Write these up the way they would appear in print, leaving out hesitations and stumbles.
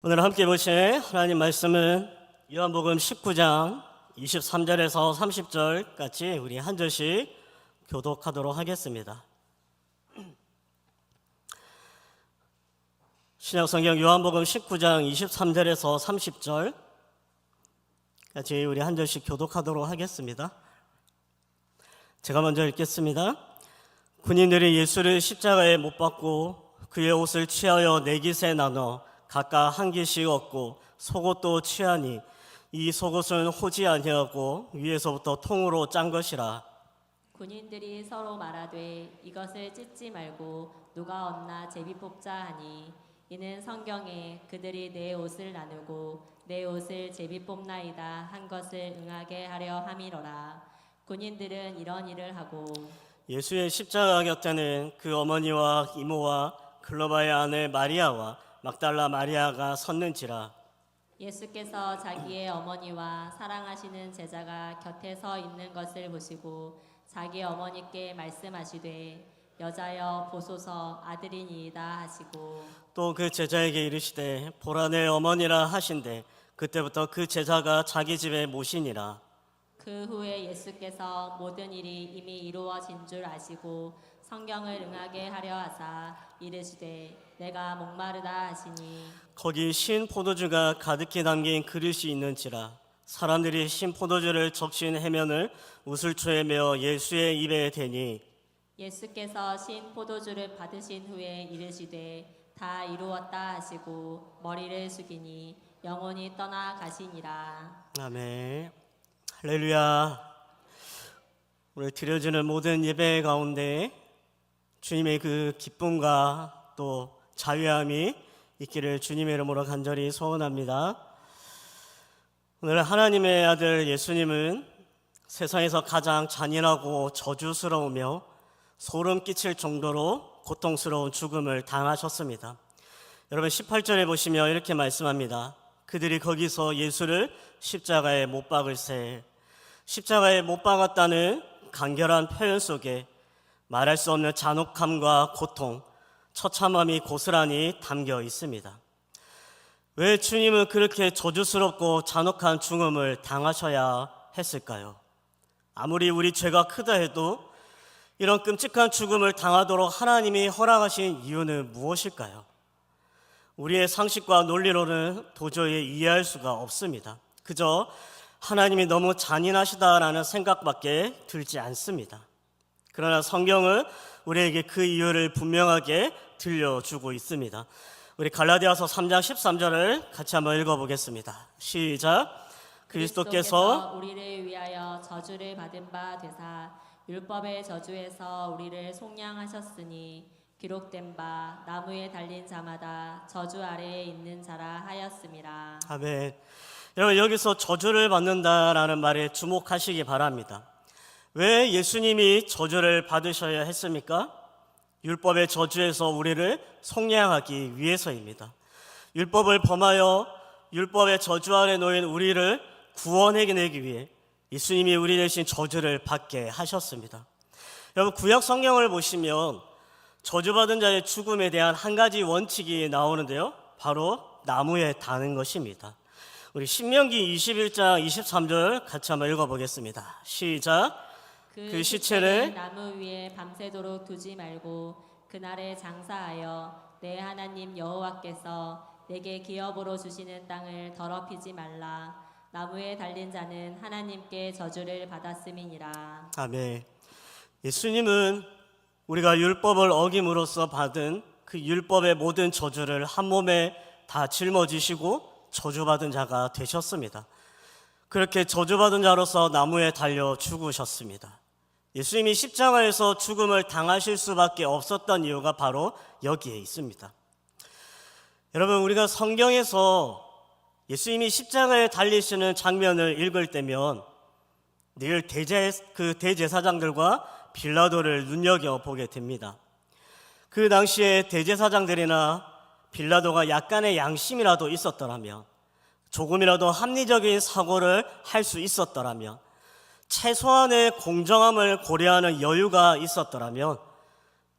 오늘 함께 보실 하나님 말씀은 요한복음 19장 23절에서 30절까지 우리 한 절씩 교독하도록 하겠습니다. 신약성경 요한복음 19장 23절에서 30절까지 우리 한 절씩 교독하도록 하겠습니다. 제가 먼저 읽겠습니다. 군인들이 예수를 십자가에 못 박고 그의 옷을 취하여 네 깃에 나눠 각각 한 깃씩 얻고 속옷도 취하니 이 속옷은 호지 아니하고 위에서부터 통으로 짠 것이라. 군인들이 서로 말하되 이것을 찢지 말고 누가 얻나 제비 뽑자 하니 이는 성경에 그들이 내 옷을 나누고 내 옷을 제비 뽑나이다 한 것을 응하게 하려 함이로라. 군인들은 이런 일을 하고 예수의 십자가 곁에는 그 어머니와 이모와 글로바의 아내 마리아와 막달라 마리아가 섰는지라. 예수께서 자기의 어머니와 사랑하시는 제자가 곁에 서 있는 것을 보시고 자기 어머니께 말씀하시되 여자여 보소서 아들이니이다 하시고 또 그 제자에게 이르시되 보라 내 어머니라 하신대 그때부터 그 제자가 자기 집에 모시니라. 그 후에 예수께서 모든 일이 이미 이루어진 줄 아시고 성경을 응하게 하려 하사 이르시되 내가 목마르다 하시니 거기 신 포도주가 가득히 담긴 그릇이 있는지라. 사람들이 신 포도주를 적신 해면을 우슬초에 메어 예수의 입에 대니 예수께서 신 포도주를 받으신 후에 이르시되 다 이루었다 하시고 머리를 숙이니 영혼이 떠나 가시니라. 아멘. 할렐루야. 오늘 드려지는 모든 예배 가운데 주님의 그 기쁨과 또 자유함이 있기를 주님의 이름으로 간절히 소원합니다. 오늘 하나님의 아들 예수님은 세상에서 가장 잔인하고 저주스러우며 소름 끼칠 정도로 고통스러운 죽음을 당하셨습니다. 여러분 18절에 보시면 이렇게 말씀합니다. 그들이 거기서 예수를 십자가에 못 박을세. 십자가에 못 박았다는 간결한 표현 속에 말할 수 없는 잔혹함과 고통, 처참함이 고스란히 담겨 있습니다. 왜 주님은 그렇게 저주스럽고 잔혹한 죽음을 당하셔야 했을까요? 아무리 우리 죄가 크다 해도 이런 끔찍한 죽음을 당하도록 하나님이 허락하신 이유는 무엇일까요? 우리의 상식과 논리로는 도저히 이해할 수가 없습니다. 그저 하나님이 너무 잔인하시다라는 생각밖에 들지 않습니다. 그러나 성경은 우리에게 그 이유를 분명하게 들려주고 있습니다. 우리 갈라디아서 3장 13절을 같이 한번 읽어보겠습니다. 시작. 그리스도께서 우리를 위하여 저주를 받은 바 되사 율법의 저주에서 우리를 속량하셨으니 기록된 바 나무에 달린 자마다 저주 아래에 있는 자라 하였음이라. 아멘. 여러분 여기서 저주를 받는다라는 말에 주목하시기 바랍니다. 왜 예수님이 저주를 받으셔야 했습니까? 율법의 저주에서 우리를 속량하기 위해서입니다. 율법을 범하여 율법의 저주 아래 놓인 우리를 구원해내기 위해 예수님이 우리 대신 저주를 받게 하셨습니다. 여러분 구약 성경을 보시면 저주받은 자의 죽음에 대한 한 가지 원칙이 나오는데요. 바로 나무에 다는 것입니다. 우리 신명기 21장 23절 같이 한번 읽어보겠습니다. 시작. 그 시체를 나무 위에 밤새도록 두지 말고 그날에 장사하여 내 하나님 여호와께서 내게 기업으로 주시는 땅을 더럽히지 말라. 나무에 달린 자는 하나님께 저주를 받았음이니라. 아멘. 예수님은 우리가 율법을 어김으로써 받은 그 율법의 모든 저주를 한 몸에 다 짊어지시고 저주받은 자가 되셨습니다. 그렇게 저주받은 자로서 나무에 달려 죽으셨습니다. 예수님이 십자가에서 죽음을 당하실 수밖에 없었던 이유가 바로 여기에 있습니다. 여러분 우리가 성경에서 예수님이 십자가에 달리시는 장면을 읽을 때면 늘 대제사장들과 빌라도를 눈여겨보게 됩니다. 그 당시에 대제사장들이나 빌라도가 약간의 양심이라도 있었더라면 조금이라도 합리적인 사고를 할 수 있었더라면 최소한의 공정함을 고려하는 여유가 있었더라면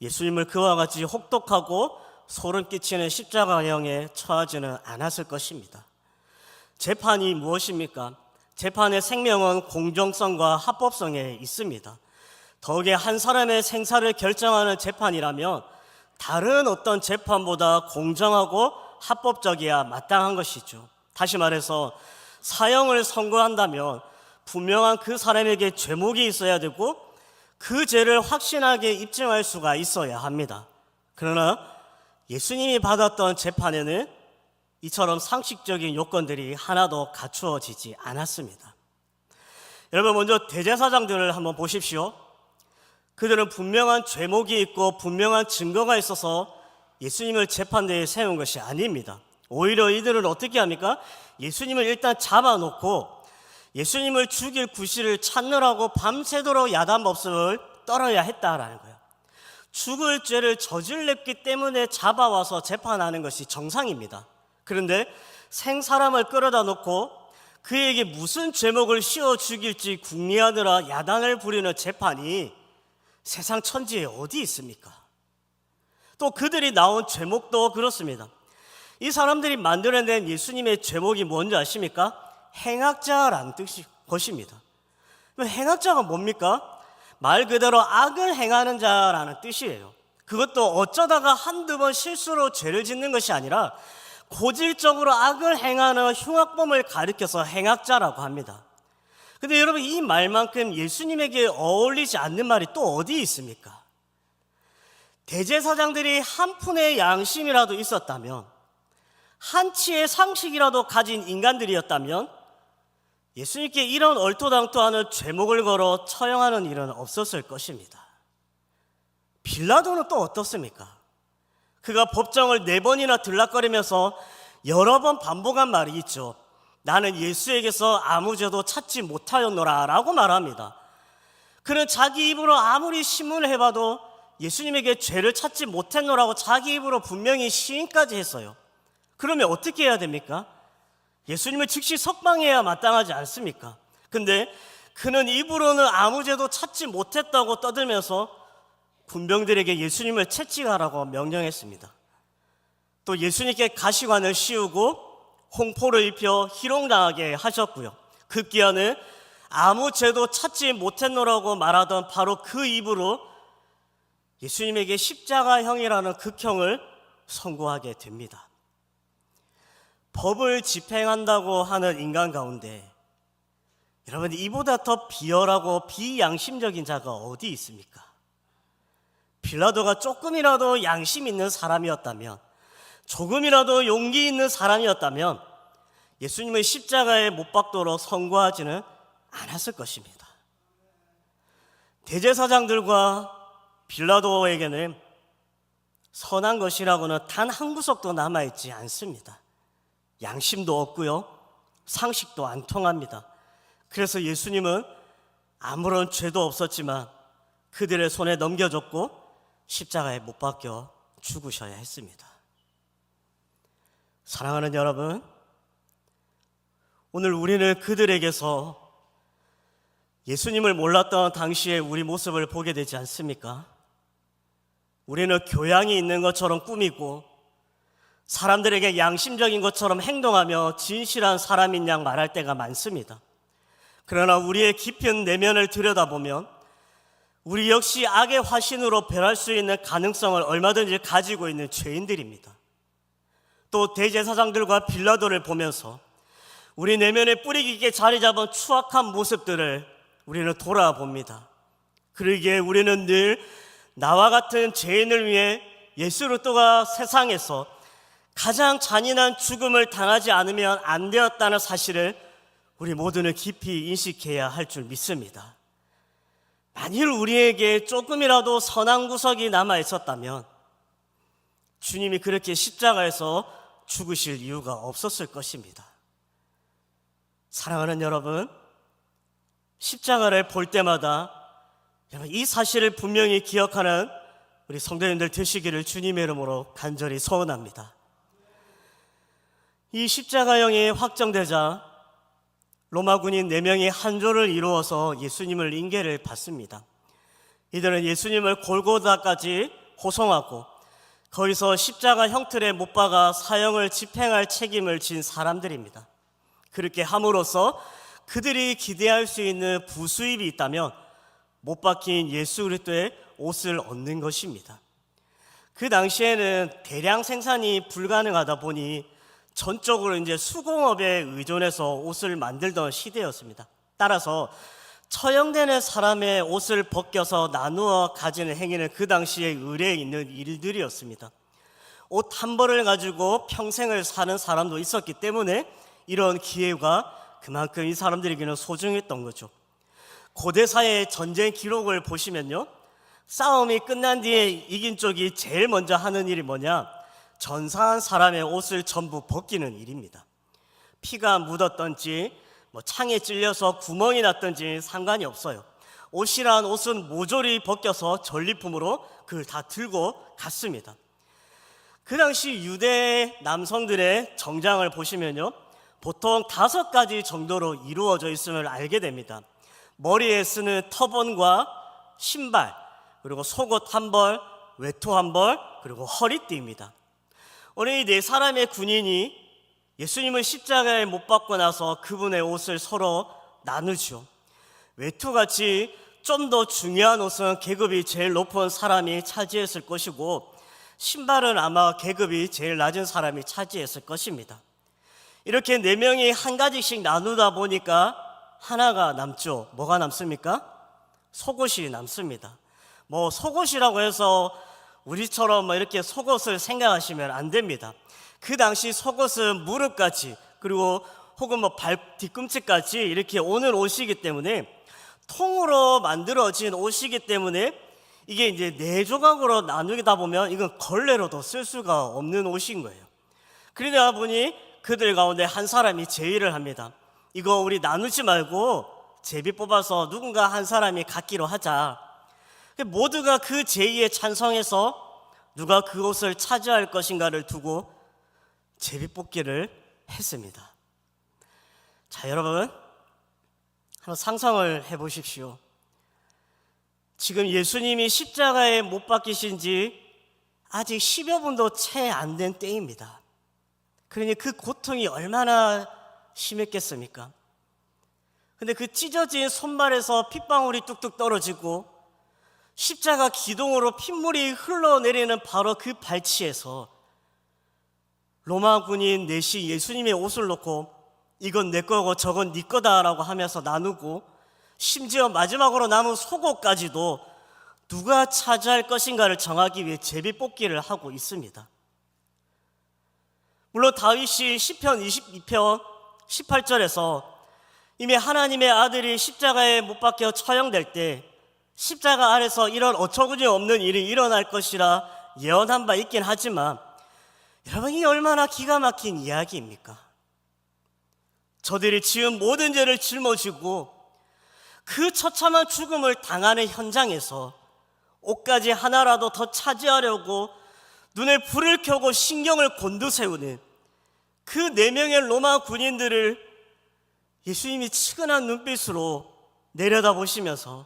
예수님을 그와 같이 혹독하고 소름 끼치는 십자가형에 처하지는 않았을 것입니다. 재판이 무엇입니까? 재판의 생명은 공정성과 합법성에 있습니다. 더욱이 한 사람의 생사를 결정하는 재판이라면 다른 어떤 재판보다 공정하고 합법적이야 마땅한 것이죠. 다시 말해서 사형을 선고한다면 분명한 그 사람에게 죄목이 있어야 되고 그 죄를 확신하게 입증할 수가 있어야 합니다. 그러나 예수님이 받았던 재판에는 이처럼 상식적인 요건들이 하나도 갖추어지지 않았습니다. 여러분, 먼저 대제사장들을 한번 보십시오. 그들은 분명한 죄목이 있고 분명한 증거가 있어서 예수님을 재판대에 세운 것이 아닙니다. 오히려 이들은 어떻게 합니까? 예수님을 일단 잡아놓고 예수님을 죽일 구실을 찾느라고 밤새도록 야단법석을 떨어야 했다라는 거예요. 죽을 죄를 저질렀기 때문에 잡아와서 재판하는 것이 정상입니다. 그런데 생사람을 끌어다 놓고 그에게 무슨 죄목을 씌워 죽일지 궁리하느라 야단을 부리는 재판이 세상 천지에 어디 있습니까? 또 그들이 나온 죄목도 그렇습니다. 이 사람들이 만들어낸 예수님의 죄목이 뭔지 아십니까? 행악자라는 것입니다. 행악자가 뭡니까? 말 그대로 악을 행하는 자라는 뜻이에요. 그것도 어쩌다가 한두 번 실수로 죄를 짓는 것이 아니라 고질적으로 악을 행하는 흉악범을 가리켜서 행악자라고 합니다. 근데 여러분, 이 말만큼 예수님에게 어울리지 않는 말이 또 어디 있습니까? 대제사장들이 한 푼의 양심이라도 있었다면, 한치의 상식이라도 가진 인간들이었다면 예수님께 이런 얼토당토하는 죄목을 걸어 처형하는 일은 없었을 것입니다. 빌라도는 또 어떻습니까? 그가 법정을 4번이나 들락거리면서 여러 번 반복한 말이 있죠. 나는 예수에게서 아무 죄도 찾지 못하였노라 라고 말합니다. 그는 자기 입으로 아무리 신문을 해봐도 예수님에게 죄를 찾지 못했노라고 자기 입으로 분명히 시인까지 했어요. 그러면 어떻게 해야 됩니까? 예수님을 즉시 석방해야 마땅하지 않습니까? 근데 그는 입으로는 아무 죄도 찾지 못했다고 떠들면서 군병들에게 예수님을 채찍하라고 명령했습니다. 또 예수님께 가시관을 씌우고 홍포를 입혀 희롱당하게 하셨고요. 급기야는 아무 죄도 찾지 못했노라고 말하던 바로 그 입으로 예수님에게 십자가형이라는 극형을 선고하게 됩니다. 법을 집행한다고 하는 인간 가운데 여러분, 이보다 더 비열하고 비양심적인 자가 어디 있습니까? 빌라도가 조금이라도 양심 있는 사람이었다면, 조금이라도 용기 있는 사람이었다면 예수님의 십자가에 못 박도록 선고하지는 않았을 것입니다. 대제사장들과 빌라도에게는 선한 것이라고는 단 한 구석도 남아있지 않습니다. 양심도 없고요, 상식도 안 통합니다. 그래서 예수님은 아무런 죄도 없었지만 그들의 손에 넘겨졌고 십자가에 못 박혀 죽으셔야 했습니다. 사랑하는 여러분, 오늘 우리는 그들에게서 예수님을 몰랐던 당시의 우리 모습을 보게 되지 않습니까? 우리는 교양이 있는 것처럼 꾸미고 사람들에게 양심적인 것처럼 행동하며 진실한 사람인 양 말할 때가 많습니다. 그러나 우리의 깊은 내면을 들여다보면 우리 역시 악의 화신으로 변할 수 있는 가능성을 얼마든지 가지고 있는 죄인들입니다. 또 대제사장들과 빌라도를 보면서 우리 내면에 뿌리 깊게 자리 잡은 추악한 모습들을 우리는 돌아봅니다. 그러기에 우리는 늘 나와 같은 죄인을 위해 예수 그리스도가 세상에서 가장 잔인한 죽음을 당하지 않으면 안 되었다는 사실을 우리 모두는 깊이 인식해야 할 줄 믿습니다. 만일 우리에게 조금이라도 선한 구석이 남아 있었다면 주님이 그렇게 십자가에서 죽으실 이유가 없었을 것입니다. 사랑하는 여러분, 십자가를 볼 때마다 이 사실을 분명히 기억하는 우리 성도님들 되시기를 주님의 이름으로 간절히 소원합니다. 이 십자가형이 확정되자 로마 군인 4명이 한 조를 이루어서 예수님을 인계를 받습니다. 이들은 예수님을 골고다까지 호송하고 거기서 십자가 형틀에 못 박아 사형을 집행할 책임을 진 사람들입니다. 그렇게 함으로써 그들이 기대할 수 있는 부수입이 있다면 못 박힌 예수 그리스도의 옷을 얻는 것입니다. 그 당시에는 대량 생산이 불가능하다 보니 전적으로 이제 수공업에 의존해서 옷을 만들던 시대였습니다. 따라서 처형되는 사람의 옷을 벗겨서 나누어 가지는 행위는 그 당시에 의례에 있는 일들이었습니다. 옷 한 벌을 가지고 평생을 사는 사람도 있었기 때문에 이런 기회가 그만큼 이 사람들에게는 소중했던 거죠. 고대사의 전쟁 기록을 보시면요, 싸움이 끝난 뒤에 이긴 쪽이 제일 먼저 하는 일이 뭐냐? 전사한 사람의 옷을 전부 벗기는 일입니다. 피가 묻었던지 창에 찔려서 구멍이 났던지 상관이 없어요. 옷이란 옷은 모조리 벗겨서 전리품으로 그걸 다 들고 갔습니다. 그 당시 유대 남성들의 정장을 보시면요, 보통 5가지 정도로 이루어져 있음을 알게 됩니다. 머리에 쓰는 터번과 신발, 그리고 속옷 한 벌, 외투 한 벌, 그리고 허리띠입니다. 오늘 이 4사람의 군인이 예수님을 십자가에 못 박고 나서 그분의 옷을 서로 나누죠. 외투같이 좀 더 중요한 옷은 계급이 제일 높은 사람이 차지했을 것이고, 신발은 아마 계급이 제일 낮은 사람이 차지했을 것입니다. 이렇게 4명이 한 가지씩 나누다 보니까 하나가 남죠. 뭐가 남습니까? 속옷이 남습니다. 속옷이라고 해서 우리처럼 이렇게 속옷을 생각하시면 안 됩니다. 그 당시 속옷은 무릎까지, 그리고 혹은 발 뒤꿈치까지 이렇게 오는 옷이기 때문에, 통으로 만들어진 옷이기 때문에 이게 이제 4조각으로 나누다 보면 이건 걸레로도 쓸 수가 없는 옷인 거예요. 그러다 보니 그들 가운데 한 사람이 제의를 합니다. 이거 우리 나누지 말고 제비 뽑아서 누군가 한 사람이 갖기로 하자. 모두가 그 제의에 찬성해서 누가 그 옷을 차지할 것인가를 두고 제비 뽑기를 했습니다. 자, 여러분, 한번 상상을 해보십시오. 지금 예수님이 십자가에 못 박히신 지 아직 10여 분도 채 안 된 때입니다. 그러니 그 고통이 얼마나 심했겠습니까? 근데 그 찢어진 손발에서 핏방울이 뚝뚝 떨어지고 십자가 기둥으로 핏물이 흘러내리는 바로 그 발치에서 로마 군인 넷이 예수님의 옷을 놓고 이건 내 거고 저건 네 거다라고 하면서 나누고, 심지어 마지막으로 남은 속옷까지도 누가 차지할 것인가를 정하기 위해 제비 뽑기를 하고 있습니다. 물론 다윗이 시편 22편 18절에서 이미 하나님의 아들이 십자가에 못 박혀 처형될 때 십자가 아래서 이런 어처구니 없는 일이 일어날 것이라 예언한 바 있긴 하지만, 여러분, 이 얼마나 기가 막힌 이야기입니까? 저들이 지은 모든 죄를 짊어지고 그 처참한 죽음을 당하는 현장에서 옷가지 하나라도 더 차지하려고 눈에 불을 켜고 신경을 곤두세우는 그 4명의 로마 군인들을 예수님이 측은한 눈빛으로 내려다보시면서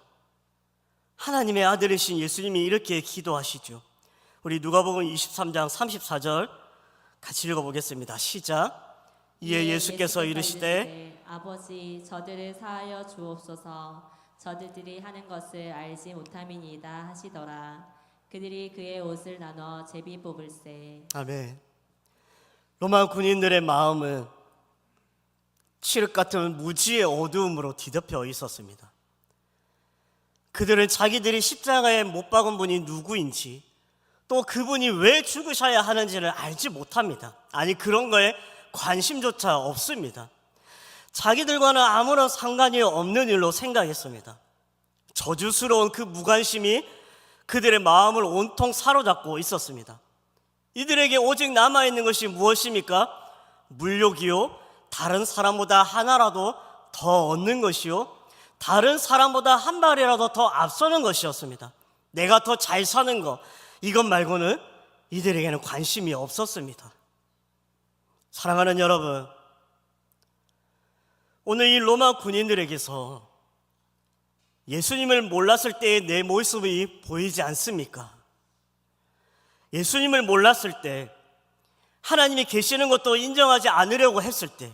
하나님의 아들이신 예수님이 이렇게 기도하시죠. 우리 누가복음 23장 34절 같이 읽어보겠습니다. 시작. 이에 예수께서 이르시되 아버지, 저들을 사하여 주옵소서. 저들이 하는 것을 알지 못함이니이다 하시더라. 그들이 그의 옷을 나눠 제비 뽑을세. 아멘. 로마 군인들의 마음은 칠흑 같은 무지의 어두움으로 뒤덮여 있었습니다. 그들은 자기들이 십자가에 못 박은 분이 누구인지, 또 그분이 왜 죽으셔야 하는지를 알지 못합니다. 아니, 그런 거에 관심조차 없습니다. 자기들과는 아무런 상관이 없는 일로 생각했습니다. 저주스러운 그 무관심이 그들의 마음을 온통 사로잡고 있었습니다. 이들에게 오직 남아있는 것이 무엇입니까? 물욕이요, 다른 사람보다 하나라도 더 얻는 것이요, 다른 사람보다 한 발이라도 더 앞서는 것이었습니다. 내가 더 잘 사는 것, 이것 말고는 이들에게는 관심이 없었습니다. 사랑하는 여러분, 오늘 이 로마 군인들에게서 예수님을 몰랐을 때의 내 모습이 보이지 않습니까? 예수님을 몰랐을 때, 하나님이 계시는 것도 인정하지 않으려고 했을 때,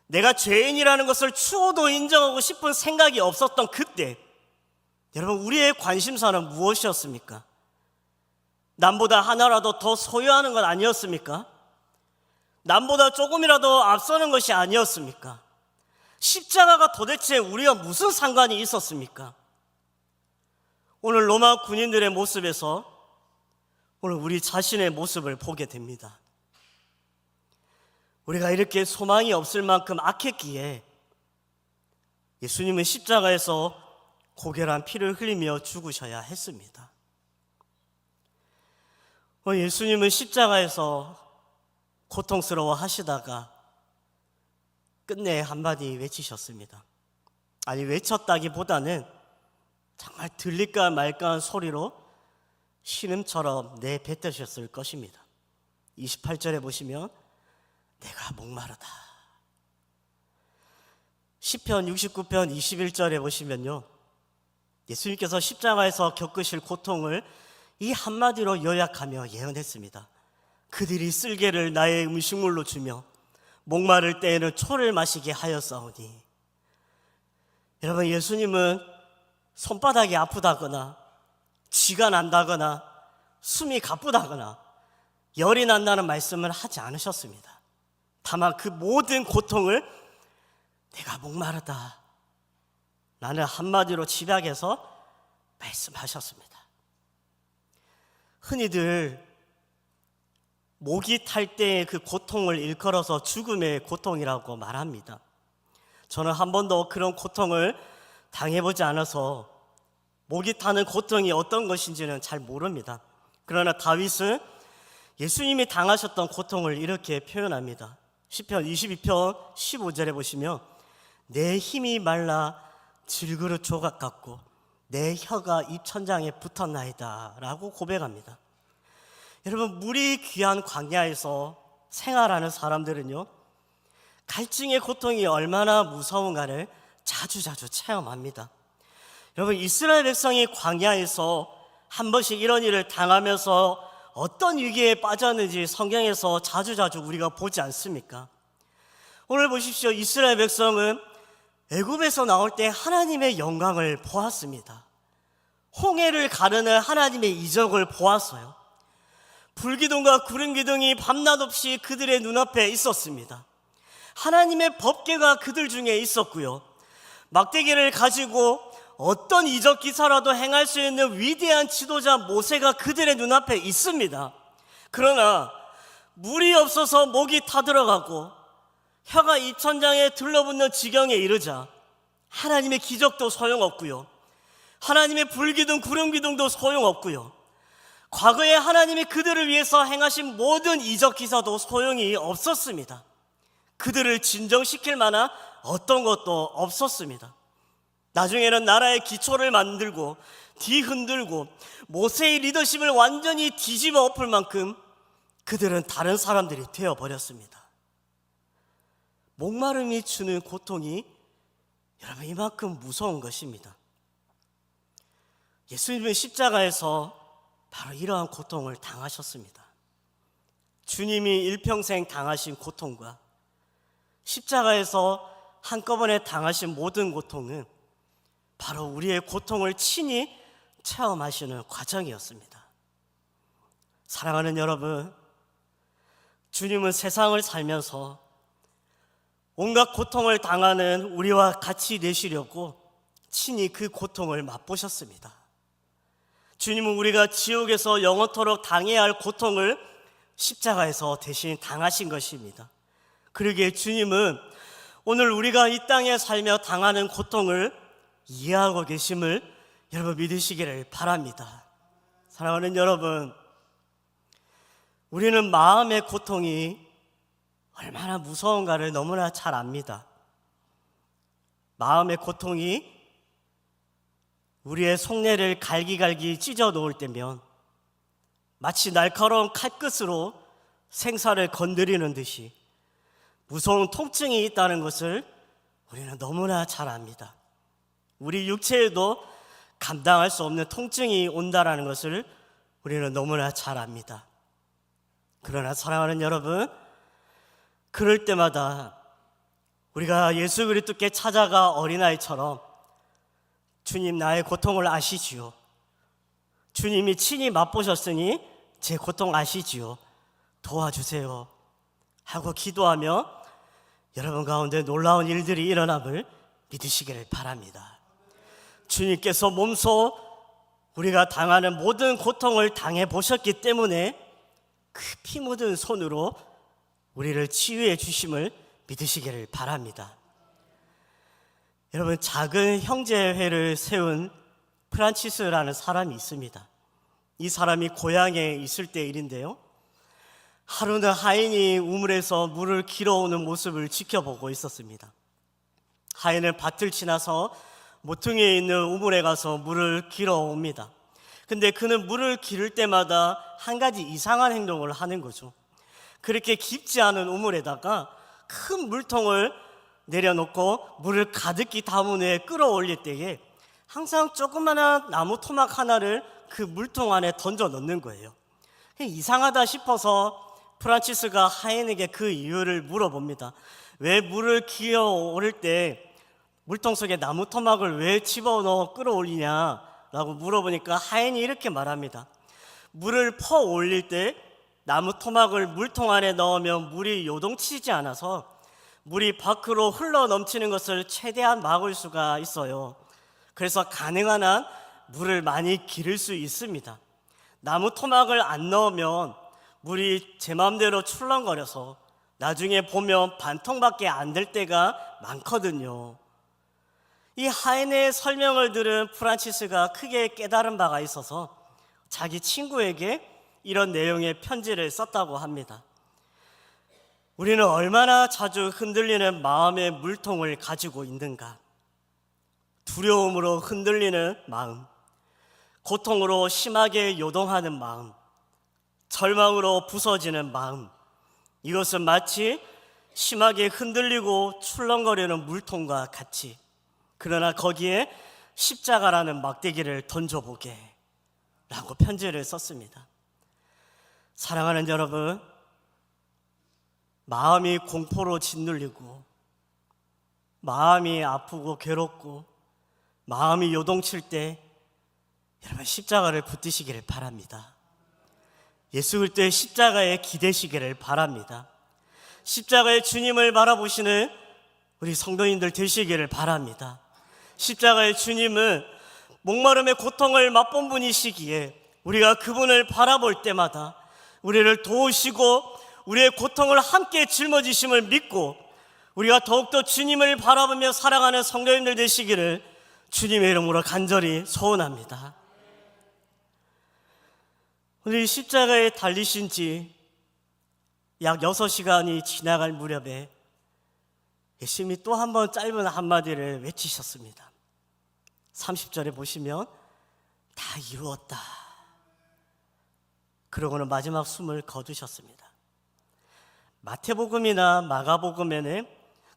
내가 죄인이라는 것을 추호도 인정하고 싶은 생각이 없었던 그때, 여러분, 우리의 관심사는 무엇이었습니까? 남보다 하나라도 더 소유하는 건 아니었습니까? 남보다 조금이라도 앞서는 것이 아니었습니까? 십자가가 도대체 우리와 무슨 상관이 있었습니까? 오늘 로마 군인들의 모습에서 오늘 우리 자신의 모습을 보게 됩니다. 우리가 이렇게 소망이 없을 만큼 악했기에 예수님은 십자가에서 고결한 피를 흘리며 죽으셔야 했습니다. 예수님은 십자가에서 고통스러워 하시다가 끝내 한마디 외치셨습니다. 아니, 외쳤다기보다는 정말 들릴까 말까한 소리로 신음처럼 내뱉으셨을 것입니다. 28절에 보시면 내가 목마르다. 시편 69편 21절에 보시면요, 예수님께서 십자가에서 겪으실 고통을 이 한마디로 요약하며 예언했습니다. 그들이 쓸개를 나의 음식물로 주며 목마를 때에는 초를 마시게 하였사오니. 여러분, 예수님은 손바닥이 아프다거나 쥐가 난다거나 숨이 가쁘다거나 열이 난다는 말씀을 하지 않으셨습니다. 다만 그 모든 고통을 내가 목마르다 라는 한마디로 집약해서 말씀하셨습니다. 흔히들 목이 탈 때의 그 고통을 일컬어서 죽음의 고통이라고 말합니다. 저는 한 번도 그런 고통을 당해보지 않아서 목이 타는 고통이 어떤 것인지는 잘 모릅니다. 그러나 다윗은 예수님이 당하셨던 고통을 이렇게 표현합니다. 시편 22편 15절에 보시면 내 힘이 말라 질그릇 조각 같고 내 혀가 입천장에 붙었나이다 라고 고백합니다. 여러분, 물이 귀한 광야에서 생활하는 사람들은요, 갈증의 고통이 얼마나 무서운가를 자주자주 체험합니다. 여러분, 이스라엘 백성이 광야에서 한 번씩 이런 일을 당하면서 어떤 위기에 빠졌는지 성경에서 자주자주 우리가 보지 않습니까? 오늘 보십시오. 이스라엘 백성은 애굽에서 나올 때 하나님의 영광을 보았습니다. 홍해를 가르는 하나님의 이적을 보았어요. 불기둥과 구름기둥이 밤낮 없이 그들의 눈앞에 있었습니다. 하나님의 법궤가 그들 중에 있었고요, 막대기를 가지고 어떤 이적 기사라도 행할 수 있는 위대한 지도자 모세가 그들의 눈앞에 있습니다. 그러나 물이 없어서 목이 타들어가고 혀가 입천장에 들러붙는 지경에 이르자 하나님의 기적도 소용없고요, 하나님의 불기둥 구름기둥도 소용없고요, 과거에 하나님이 그들을 위해서 행하신 모든 이적 기사도 소용이 없었습니다. 그들을 진정시킬 만한 어떤 것도 없었습니다. 나중에는 나라의 기초를 만들고 뒤흔들고 모세의 리더십을 완전히 뒤집어 엎을 만큼 그들은 다른 사람들이 되어버렸습니다. 목마름이 주는 고통이 여러분 이만큼 무서운 것입니다. 예수님은 십자가에서 바로 이러한 고통을 당하셨습니다. 주님이 일평생 당하신 고통과 십자가에서 한꺼번에 당하신 모든 고통은 바로 우리의 고통을 친히 체험하시는 과정이었습니다. 사랑하는 여러분, 주님은 세상을 살면서 온갖 고통을 당하는 우리와 같이 내시려고 친히 그 고통을 맛보셨습니다. 주님은 우리가 지옥에서 영원토록 당해야 할 고통을 십자가에서 대신 당하신 것입니다. 그러기에 주님은 오늘 우리가 이 땅에 살며 당하는 고통을 이해하고 계심을 여러분 믿으시기를 바랍니다. 사랑하는 여러분, 우리는 마음의 고통이 얼마나 무서운가를 너무나 잘 압니다. 마음의 고통이 우리의 속내를 갈기갈기 찢어 놓을 때면 마치 날카로운 칼끝으로 생사를 건드리는 듯이 무서운 통증이 있다는 것을 우리는 너무나 잘 압니다. 우리 육체에도 감당할 수 없는 통증이 온다는 것을 우리는 너무나 잘 압니다. 그러나 사랑하는 여러분, 그럴 때마다 우리가 예수 그리스도께 찾아가 어린아이처럼 주님, 나의 고통을 아시지요. 주님이 친히 맛보셨으니 제 고통 아시지요. 도와주세요 하고 기도하며 여러분 가운데 놀라운 일들이 일어남을 믿으시기를 바랍니다. 주님께서 몸소 우리가 당하는 모든 고통을 당해 보셨기 때문에 그 피 묻은 손으로 우리를 치유해 주심을 믿으시기를 바랍니다. 여러분, 작은 형제회를 세운 프란치스라는 사람이 있습니다. 이 사람이 고향에 있을 때 일인데요, 하루는 하인이 우물에서 물을 길어오는 모습을 지켜보고 있었습니다. 하인은 밭을 지나서 모퉁이에 있는 우물에 가서 물을 길어옵니다. 근데 그는 물을 기를 때마다 한 가지 이상한 행동을 하는 거죠. 그렇게 깊지 않은 우물에다가 큰 물통을 내려놓고 물을 가득히 담은 후에 끌어올릴 때에 항상 조그마한 나무 토막 하나를 그 물통 안에 던져 넣는 거예요. 이상하다 싶어서 프란치스가 하인에게 그 이유를 물어봅니다. 왜 물을 기어 오를 때 물통 속에 나무 토막을 왜 집어넣어 끌어올리냐라고 물어보니까 하인이 이렇게 말합니다. 물을 퍼 올릴 때 나무 토막을 물통 안에 넣으면 물이 요동치지 않아서 물이 밖으로 흘러 넘치는 것을 최대한 막을 수가 있어요. 그래서 가능한 한 물을 많이 기를 수 있습니다. 나무 토막을 안 넣으면 물이 제 마음대로 출렁거려서 나중에 보면 반통밖에 안 될 때가 많거든요. 이 하인의 설명을 들은 프란치스가 크게 깨달은 바가 있어서 자기 친구에게 이런 내용의 편지를 썼다고 합니다. 우리는 얼마나 자주 흔들리는 마음의 물통을 가지고 있는가? 두려움으로 흔들리는 마음, 고통으로 심하게 요동하는 마음, 절망으로 부서지는 마음, 이것은 마치 심하게 흔들리고 출렁거리는 물통과 같이, 그러나 거기에 십자가라는 막대기를 던져보게 라고 편지를 썼습니다. 사랑하는 여러분, 마음이 공포로 짓눌리고 마음이 아프고 괴롭고 마음이 요동칠 때 여러분 십자가를 붙드시기를 바랍니다. 예수 그리스도의 십자가에 기대시기를 바랍니다. 십자가의 주님을 바라보시는 우리 성도님들 되시기를 바랍니다. 십자가의 주님은 목마름의 고통을 맛본 분이시기에 우리가 그분을 바라볼 때마다 우리를 도우시고 우리의 고통을 함께 짊어지심을 믿고 우리가 더욱더 주님을 바라보며 살아가는 성도님들 되시기를 주님의 이름으로 간절히 소원합니다. 오늘 십자가에 달리신 지 약 6시간이 지나갈 무렵에 예수님이 또 한 번 짧은 한마디를 외치셨습니다. 30절에 보시면 다 이루었다. 그러고는 마지막 숨을 거두셨습니다. 마태복음이나 마가복음에는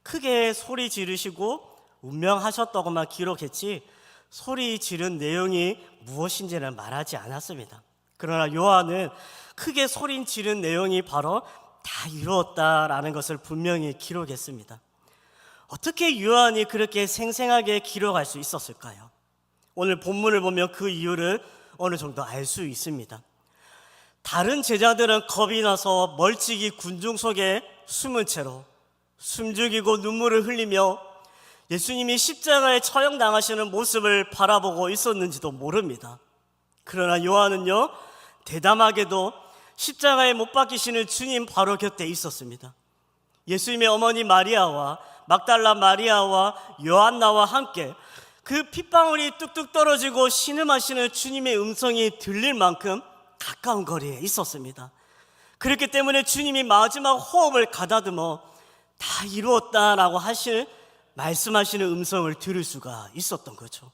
크게 소리 지르시고 운명하셨다고만 기록했지 소리 지른 내용이 무엇인지는 말하지 않았습니다. 그러나 요한은 크게 소리 지른 내용이 바로 다 이루었다라는 것을 분명히 기록했습니다. 어떻게 요한이 그렇게 생생하게 기록할 수 있었을까요? 오늘 본문을 보면 그 이유를 어느 정도 알 수 있습니다. 다른 제자들은 겁이 나서 멀찍이 군중 속에 숨은 채로 숨죽이고 눈물을 흘리며 예수님이 십자가에 처형당하시는 모습을 바라보고 있었는지도 모릅니다. 그러나 요한은요, 대담하게도 십자가에 못 박히시는 주님 바로 곁에 있었습니다. 예수님의 어머니 마리아와 막달라 마리아와 요한나와 함께 그 핏방울이 뚝뚝 떨어지고 신음하시는 주님의 음성이 들릴 만큼 가까운 거리에 있었습니다. 그렇기 때문에 주님이 마지막 호흡을 가다듬어 다 이루었다라고 말씀하시는 음성을 들을 수가 있었던 거죠.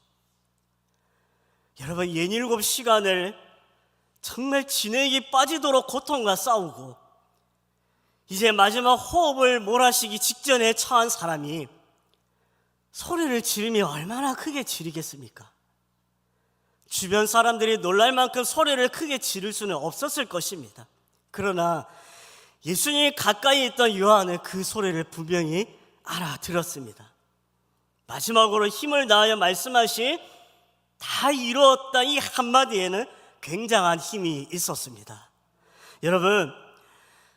여러분, 67시간을 정말 진액이 빠지도록 고통과 싸우고 이제 마지막 호흡을 몰아쉬기 직전에 처한 사람이 소리를 지르며 얼마나 크게 지르겠습니까? 주변 사람들이 놀랄 만큼 소리를 크게 지를 수는 없었을 것입니다. 그러나 예수님이 가까이 있던 요한은 그 소리를 분명히 알아들었습니다. 마지막으로 힘을 다하여 말씀하신 다 이루었다 이 한마디에는 굉장한 힘이 있었습니다. 여러분,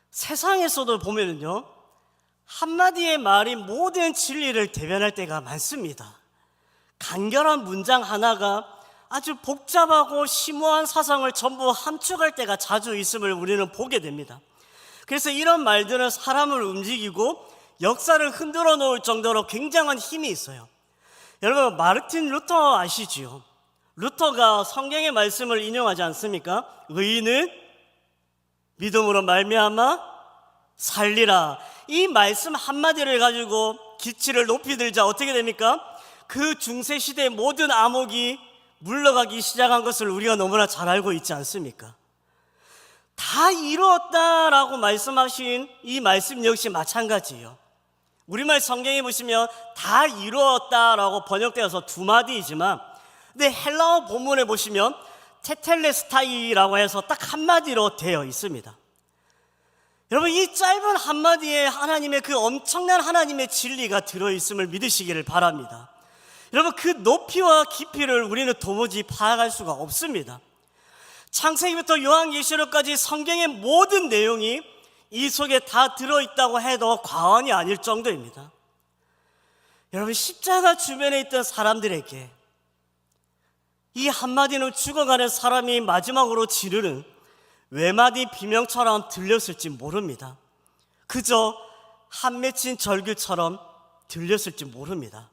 세상에서도 보면요, 한마디의 말이 모든 진리를 대변할 때가 많습니다. 간결한 문장 하나가 아주 복잡하고 심오한 사상을 전부 함축할 때가 자주 있음을 우리는 보게 됩니다. 그래서 이런 말들은 사람을 움직이고 역사를 흔들어 놓을 정도로 굉장한 힘이 있어요. 여러분, 마르틴 루터 아시지요? 루터가 성경의 말씀을 인용하지 않습니까? 의인은 믿음으로 말미암아 살리라. 이 말씀 한마디를 가지고 기치를 높이 들자 어떻게 됩니까? 그 중세시대의 모든 암흑이 물러가기 시작한 것을 우리가 너무나 잘 알고 있지 않습니까? 다 이루었다라고 말씀하신 이 말씀 역시 마찬가지예요. 우리말 성경에 보시면 다 이루었다라고 번역되어서 두 마디이지만, 근데 헬라어 본문에 보시면 테텔레스타이라고 해서 딱 한마디로 되어 있습니다. 여러분, 이 짧은 한마디에 하나님의 그 엄청난 하나님의 진리가 들어있음을 믿으시기를 바랍니다. 여러분, 그 높이와 깊이를 우리는 도무지 파악할 수가 없습니다. 창세기부터 요한계시록까지 성경의 모든 내용이 이 속에 다 들어있다고 해도 과언이 아닐 정도입니다. 여러분, 십자가 주변에 있던 사람들에게 이 한마디는 죽어가는 사람이 마지막으로 지르는 외마디 비명처럼 들렸을지 모릅니다. 그저 한 맺힌 절규처럼 들렸을지 모릅니다.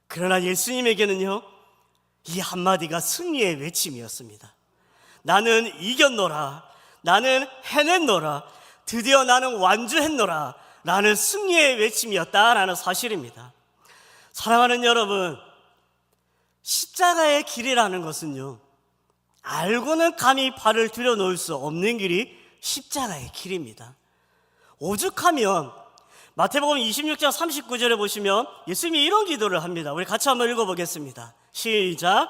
그러나 예수님에게는요, 이 한마디가 승리의 외침이었습니다. 나는 이겼노라, 나는 해냈노라, 드디어 나는 완주했노라 라는 승리의 외침이었다라는 사실입니다. 사랑하는 여러분, 십자가의 길이라는 것은요, 알고는 감히 발을 들여놓을 수 없는 길이 십자가의 길입니다. 오죽하면 마태복음 26장 39절에 보시면 예수님이 이런 기도를 합니다. 우리 같이 한번 읽어보겠습니다. 시작.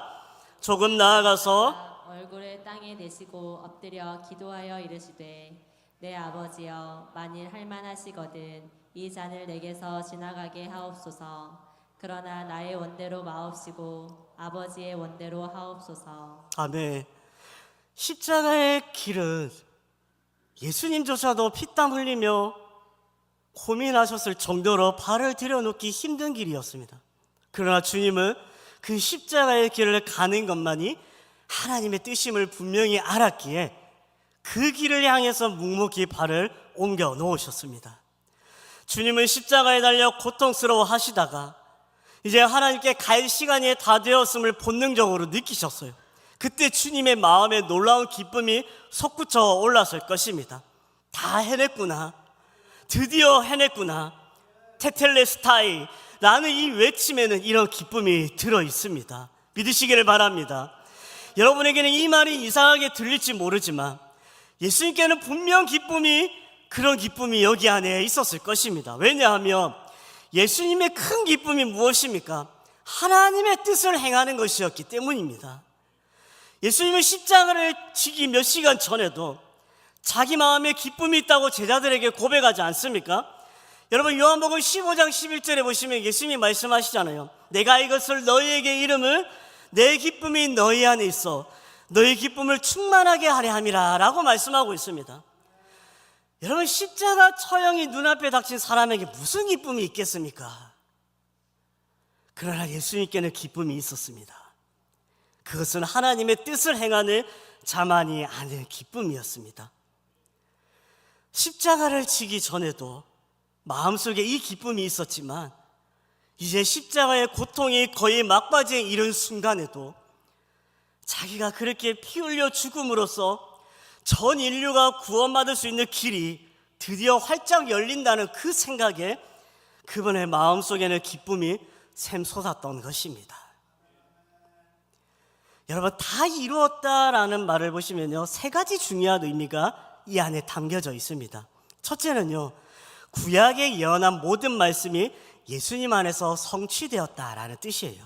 조금 나아가서 얼굴을 땅에 내시고 엎드려 기도하여 이르시되 내 아버지여, 만일 할만하시거든 이 잔을 내게서 지나가게 하옵소서. 그러나 나의 원대로 마옵시고 아버지의 원대로 하옵소서. 아멘. 십자가의 길은 예수님조차도 피땀 흘리며 고민하셨을 정도로 발을 들여놓기 힘든 길이었습니다. 그러나 주님은 그 십자가의 길을 가는 것만이 하나님의 뜻임을 분명히 알았기에 그 길을 향해서 묵묵히 발을 옮겨 놓으셨습니다. 주님은 십자가에 달려 고통스러워 하시다가 이제 하나님께 갈 시간이 다 되었음을 본능적으로 느끼셨어요. 그때 주님의 마음에 놀라운 기쁨이 솟구쳐 올랐을 것입니다. 다 해냈구나, 드디어 해냈구나, 테텔레스타이 라는 이 외침에는 이런 기쁨이 들어있습니다. 믿으시기를 바랍니다. 여러분에게는 이 말이 이상하게 들릴지 모르지만 예수님께는 분명 그런 기쁨이 여기 안에 있었을 것입니다. 왜냐하면 예수님의 큰 기쁨이 무엇입니까? 하나님의 뜻을 행하는 것이었기 때문입니다. 예수님은 십자가를 지기 몇 시간 전에도 자기 마음에 기쁨이 있다고 제자들에게 고백하지 않습니까? 여러분, 요한복음 15장 11절에 보시면 예수님이 말씀하시잖아요. 내가 이것을 너희에게 이름을 내 기쁨이 너희 안에 있어 너희 기쁨을 충만하게 하려 함이라 라고 말씀하고 있습니다. 여러분, 십자가 처형이 눈앞에 닥친 사람에게 무슨 기쁨이 있겠습니까? 그러나 예수님께는 기쁨이 있었습니다. 그것은 하나님의 뜻을 행하는 자만이 아는 기쁨이었습니다. 십자가를 지기 전에도 마음속에 이 기쁨이 있었지만 이제 십자가의 고통이 거의 막바지에 이른 순간에도 자기가 그렇게 피 흘려 죽음으로써 전 인류가 구원받을 수 있는 길이 드디어 활짝 열린다는 그 생각에 그분의 마음속에는 기쁨이 샘솟았던 것입니다. 여러분, 다 이루었다라는 말을 보시면요, 세 가지 중요한 의미가 이 안에 담겨져 있습니다. 첫째는요, 구약에 예언한 모든 말씀이 예수님 안에서 성취되었다라는 뜻이에요.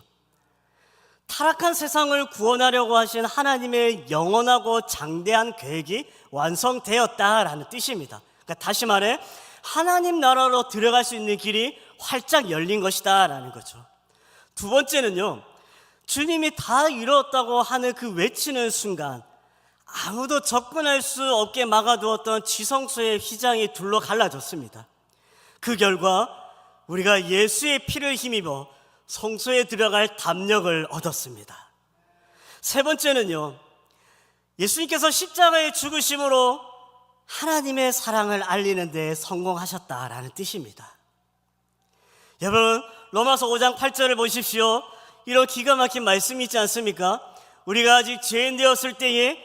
타락한 세상을 구원하려고 하신 하나님의 영원하고 장대한 계획이 완성되었다라는 뜻입니다. 그러니까 다시 말해 하나님 나라로 들어갈 수 있는 길이 활짝 열린 것이다 라는 거죠. 두 번째는요, 주님이 다 이루었다고 하는 그 외치는 순간 아무도 접근할 수 없게 막아두었던 지성소의 휘장이 둘로 갈라졌습니다. 그 결과 우리가 예수의 피를 힘입어 성소에 들어갈 담력을 얻었습니다. 세 번째는요, 예수님께서 십자가의 죽으심으로 하나님의 사랑을 알리는 데 성공하셨다라는 뜻입니다. 여러분, 로마서 5장 8절을 보십시오. 이런 기가 막힌 말씀이 있지 않습니까? 우리가 아직 죄인 되었을 때에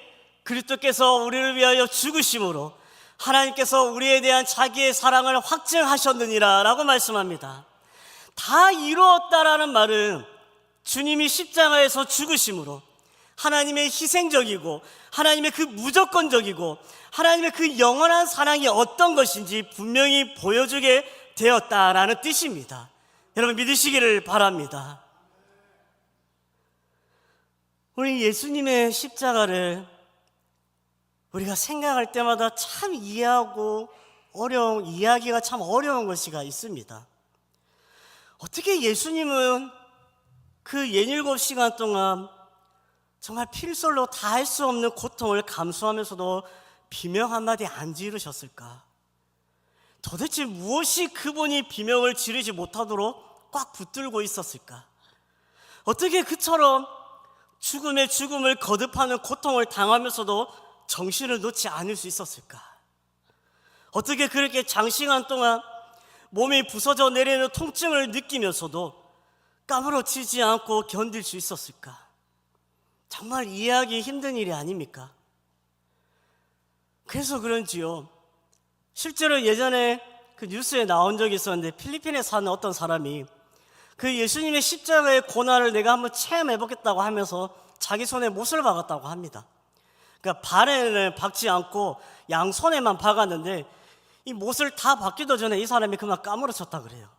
그리스도께서 우리를 위하여 죽으심으로 하나님께서 우리에 대한 자기의 사랑을 확증하셨느니라 라고 말씀합니다. 다 이루었다라는 말은 주님이 십자가에서 죽으심으로 하나님의 희생적이고 하나님의 그 무조건적이고 하나님의 그 영원한 사랑이 어떤 것인지 분명히 보여주게 되었다라는 뜻입니다. 여러분 믿으시기를 바랍니다. 우리 예수님의 십자가를 우리가 생각할 때마다 참 이해하기가 참 어려운 것이가 있습니다. 어떻게 예수님은 그 67시간 동안 정말 필설로 다 할 수 없는 고통을 감수하면서도 비명 한마디 안 지르셨을까? 도대체 무엇이 그분이 비명을 지르지 못하도록 꽉 붙들고 있었을까? 어떻게 그처럼 죽음의 죽음을 거듭하는 고통을 당하면서도 정신을 놓지 않을 수 있었을까? 어떻게 그렇게 장시간 동안 몸이 부서져 내리는 통증을 느끼면서도 까무러치지 않고 견딜 수 있었을까? 정말 이해하기 힘든 일이 아닙니까? 그래서 그런지요, 실제로 예전에 그 뉴스에 나온 적이 있었는데 필리핀에 사는 어떤 사람이 그 예수님의 십자가의 고난을 내가 한번 체험해보겠다고 하면서 자기 손에 못을 박았다고 합니다. 그러니까 발에는 박지 않고 양손에만 박았는데 이 못을 다 박기도 전에 이 사람이 그만 까무러쳤다 그래요.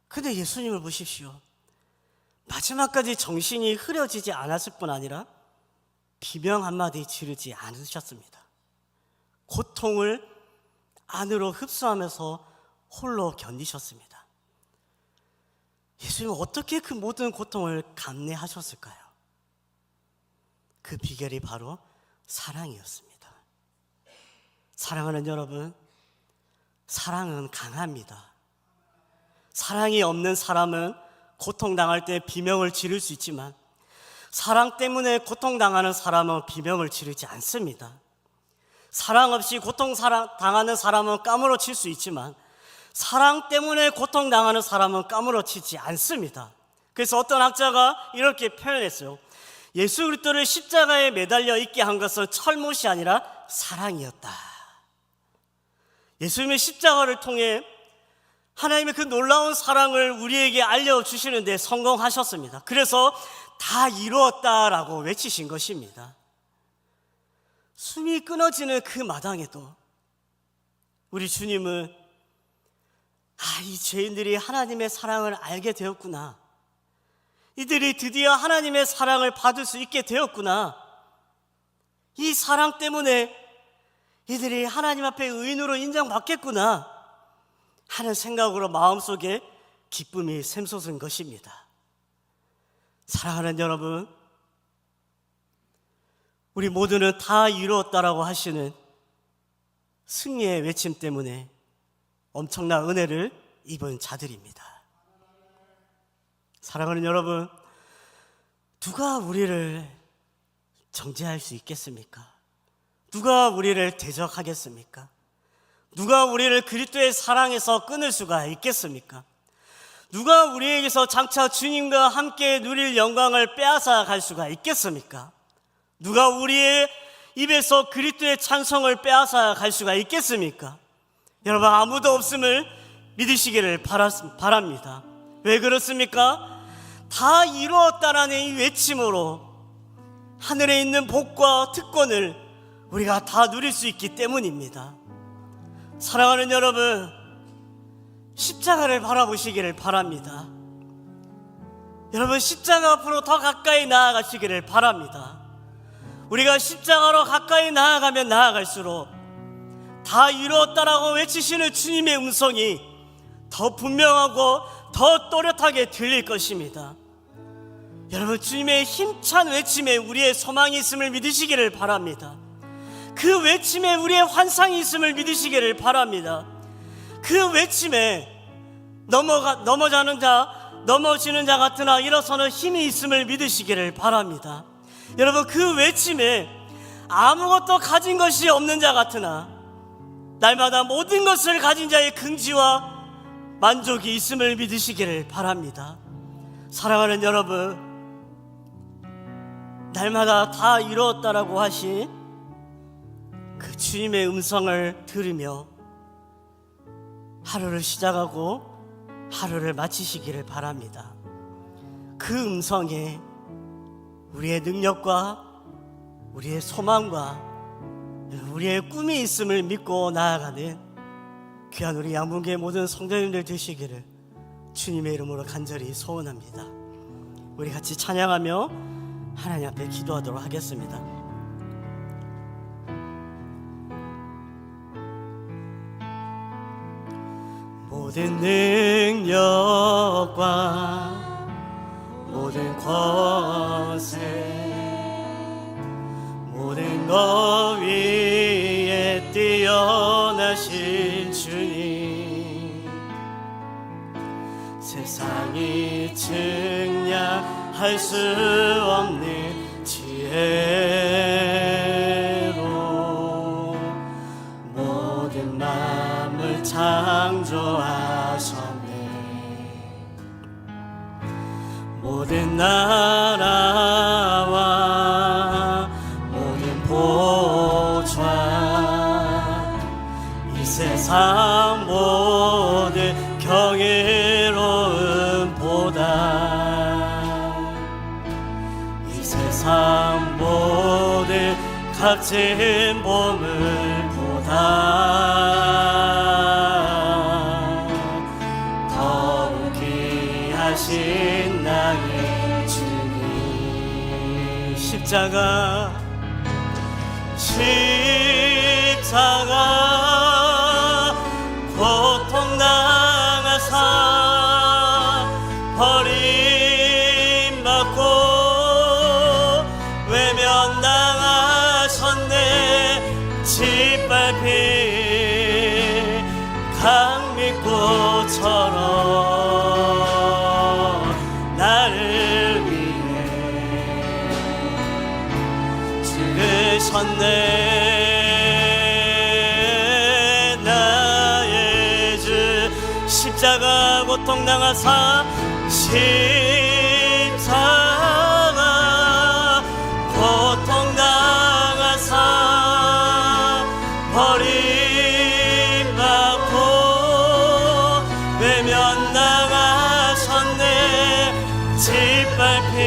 근데 예수님을 보십시오. 마지막까지 정신이 흐려지지 않았을 뿐 아니라 비명 한마디 지르지 않으셨습니다. 고통을 안으로 흡수하면서 홀로 견디셨습니다. 예수님은 어떻게 그 모든 고통을 감내하셨을까요? 그 비결이 바로 사랑이었습니다. 사랑하는 여러분, 사랑은 강합니다. 사랑이 없는 사람은 고통당할 때 비명을 지를 수 있지만 사랑 때문에 고통당하는 사람은 비명을 지르지 않습니다. 사랑 없이 고통당하는 사람은 까무러칠 수 있지만 사랑 때문에 고통당하는 사람은 까무러치지 않습니다. 그래서 어떤 학자가 이렇게 표현했어요. 예수 그리스도를 십자가에 매달려 있게 한 것은 철못이 아니라 사랑이었다. 예수님의 십자가를 통해 하나님의 그 놀라운 사랑을 우리에게 알려주시는 데 성공하셨습니다. 그래서 다 이루었다라고 외치신 것입니다. 숨이 끊어지는 그 마당에도 우리 주님은 이 죄인들이 하나님의 사랑을 알게 되었구나. 이들이 드디어 하나님의 사랑을 받을 수 있게 되었구나. 이 사랑 때문에 이들이 하나님 앞에 의인으로 인정받겠구나 하는 생각으로 마음속에 기쁨이 샘솟은 것입니다. 사랑하는 여러분, 우리 모두는 다 이루었다라고 하시는 승리의 외침 때문에 엄청난 은혜를 입은 자들입니다. 사랑하는 여러분, 누가 우리를 정죄할 수 있겠습니까? 누가 우리를 대적하겠습니까? 누가 우리를 그리스도의 사랑에서 끊을 수가 있겠습니까? 누가 우리에게서 장차 주님과 함께 누릴 영광을 빼앗아 갈 수가 있겠습니까? 누가 우리의 입에서 그리스도의 찬송을 빼앗아 갈 수가 있겠습니까? 여러분, 아무도 없음을 믿으시기를 바랍니다. 왜 그렇습니까? 다 이루었다라는 이 외침으로 하늘에 있는 복과 특권을 우리가 다 누릴 수 있기 때문입니다. 사랑하는 여러분, 십자가를 바라보시기를 바랍니다. 여러분, 십자가 앞으로 더 가까이 나아가시기를 바랍니다. 우리가 십자가로 가까이 나아가면 나아갈수록 다 이루었다라고 외치시는 주님의 음성이 더 분명하고 더 또렷하게 들릴 것입니다. 여러분, 주님의 힘찬 외침에 우리의 소망이 있음을 믿으시기를 바랍니다. 그 외침에 우리의 환상이 있음을 믿으시기를 바랍니다. 그 외침에 넘어지는 자 같으나 일어서는 힘이 있음을 믿으시기를 바랍니다. 여러분, 그 외침에 아무것도 가진 것이 없는 자 같으나 날마다 모든 것을 가진 자의 긍지와 만족이 있음을 믿으시기를 바랍니다. 사랑하는 여러분, 날마다 다 이루었다라고 하신 그 주님의 음성을 들으며 하루를 시작하고 하루를 마치시기를 바랍니다. 그 음성에 우리의 능력과 우리의 소망과 우리의 꿈이 있음을 믿고 나아가는 귀한 우리 양분교회 모든 성도님들 되시기를 주님의 이름으로 간절히 소원합니다. 우리 같이 찬양하며 하나님 앞에 기도하도록 하겠습니다. 모든 능력과 모든 권세, 모든 것 위에 뛰어나신 주님, 세상이 측량할 수 없는 지혜로 모든 만물 창조하셨네. 모든 나라와 모든 보좌, 이 세상 모든 경이로움 보다, 이 세상 모든 값진 보물 보다 더욱 귀하신 나의 주님. 십자가 고통당하사 버림받고 외면당하셨네. 짓밟힌 강미꽃처럼 나를 위해 죽으셨네. 나의 주 십자가 고통당하사, 십자가 고통당하사 버림받고 외면당하셨네. 짓밟힌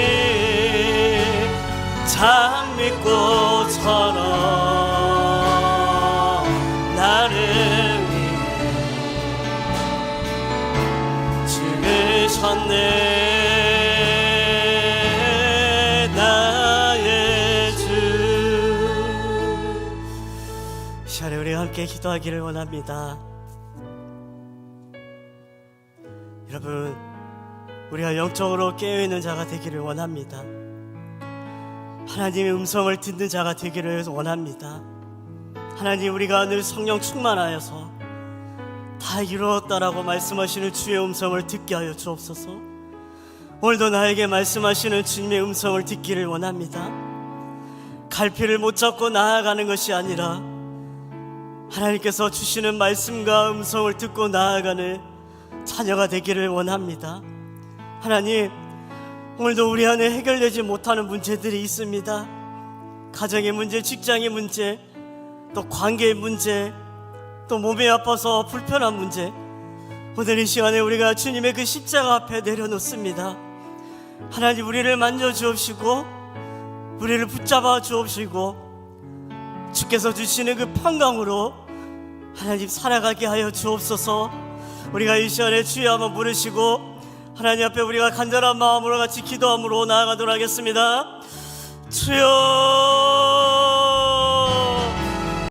장미꽃처럼 나를 위해 죽으셨네. 나의 주. 이 시간에 우리 함께 기도하기를 원합니다. 여러분, 우리가 영적으로 깨어있는 자가 되기를 원합니다. 하나님의 음성을 듣는 자가 되기를 원합니다. 하나님, 우리가 늘 성령 충만하여서 다 이루었다라고 말씀하시는 주의 음성을 듣게 하여 주옵소서. 오늘도 나에게 말씀하시는 주님의 음성을 듣기를 원합니다. 갈피를 못 잡고 나아가는 것이 아니라 하나님께서 주시는 말씀과 음성을 듣고 나아가는 자녀가 되기를 원합니다. 하나님, 오늘도 우리 안에 해결되지 못하는 문제들이 있습니다. 가정의 문제, 직장의 문제, 또 관계의 문제, 또 몸이 아파서 불편한 문제, 오늘 이 시간에 우리가 주님의 그 십자가 앞에 내려놓습니다. 하나님, 우리를 만져주옵시고 우리를 붙잡아 주옵시고 주께서 주시는 그 평강으로 하나님 살아가게 하여 주옵소서. 우리가 이 시간에 주여 한번 부르시고 하나님 앞에 우리가 간절한 마음으로 같이 기도함으로 나아가도록 하겠습니다. 주여